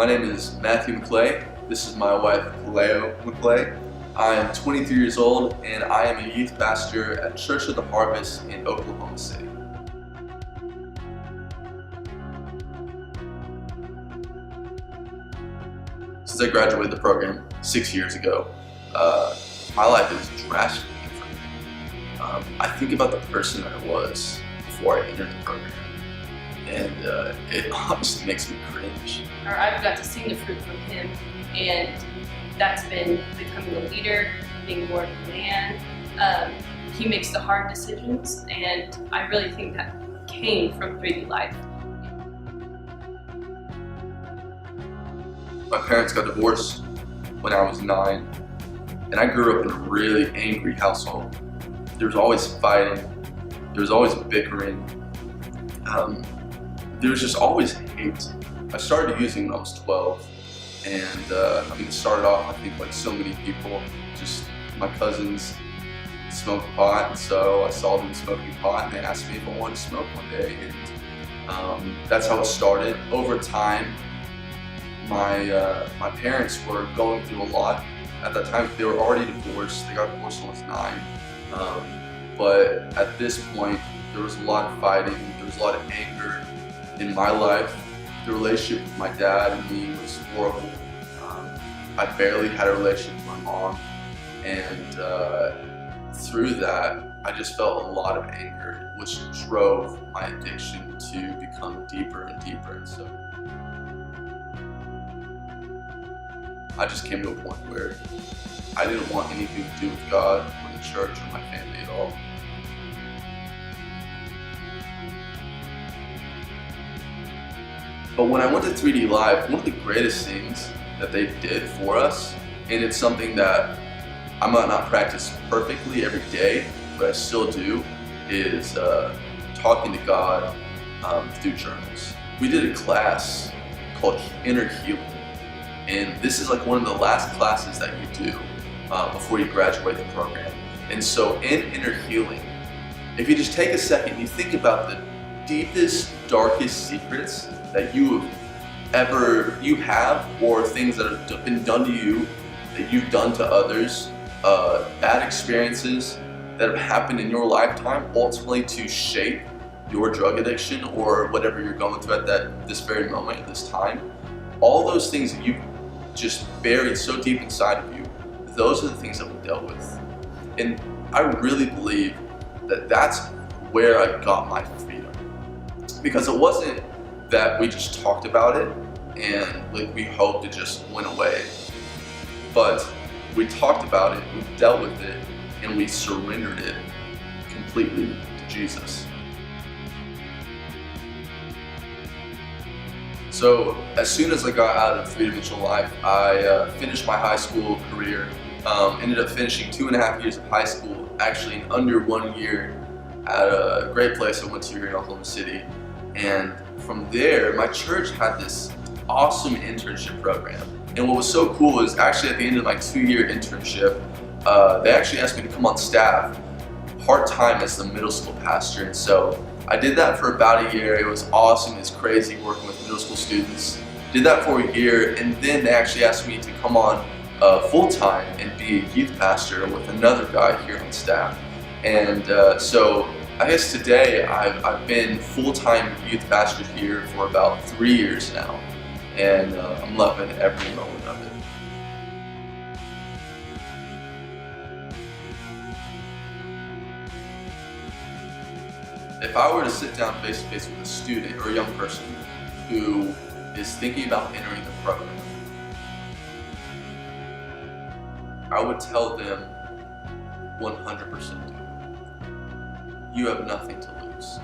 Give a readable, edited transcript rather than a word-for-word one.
My name is Matthew Maclay. This is my wife, Maclay. I am 23 years old and I am a youth pastor at Church of the Harvest in Oklahoma City. Since I graduated the program 6 years ago, my life is drastically different. I think about the person I was before I entered the program, and it honestly makes me cringe. I've got to see the fruit from him, and that's been becoming a leader, being more of a man. He makes the hard decisions, and I really think that came from 3D Life. My parents got divorced when I was 9, and I grew up in a really angry household. There was always fighting, there was always bickering, there was just always hate. I started using when I was 12, and it started off, I think, like so many people, just my cousins smoked pot, and so I saw them smoking pot, and they asked me if I wanted to smoke one day, and that's how it started. Over time, my parents were going through a lot. At that time, they were already divorced. They got divorced when I was 9. But at this point, there was a lot of fighting. There was a lot of anger in my life. The relationship with my dad and me was horrible. I barely had a relationship with my mom. And through that, I just felt a lot of anger, which drove my addiction to become deeper and deeper. And so I just came to a point where I didn't want anything to do with God or the church or my family at all. But when I went to 3D Live, one of the greatest things that they did for us, and it's something that I might not practice perfectly every day, but I still do, is talking to God through journals. We did a class called Inner Healing. And this is like one of the last classes that you do before you graduate the program. And so in Inner Healing, if you just take a second, you think about the deepest, darkest secrets that you have, or things that have been done to you, that you've done to others, bad experiences that have happened in your lifetime, ultimately to shape your drug addiction or whatever you're going through at this very moment, at this time. All those things that you just buried so deep inside of you, those are the things that we dealt with. And I really believe that that's where I got my freedom. Because it wasn't that we just talked about it and like we hoped it just went away. But we talked about it, we dealt with it, and we surrendered it completely to Jesus. So as soon as I got out of three-dimensional life, I finished my high school career, ended up finishing 2.5 years of high school, actually in under 1 year at a great place I went to here in Oklahoma City. And from there, my church had this awesome internship program. And what was so cool is actually at the end of my 2-year internship, they actually asked me to come on staff part-time as the middle school pastor. And so I did that for about a year. It was awesome. It was crazy working with middle school students. Did that for a year, and then they actually asked me to come on full-time and be a youth pastor with another guy here on staff. And so I guess today I've been full-time youth pastor here for about 3 years now, and I'm loving every moment of it. If I were to sit down face to face with a student or a young person who is thinking about entering the program, I would tell them 100% do it. You have nothing to lose.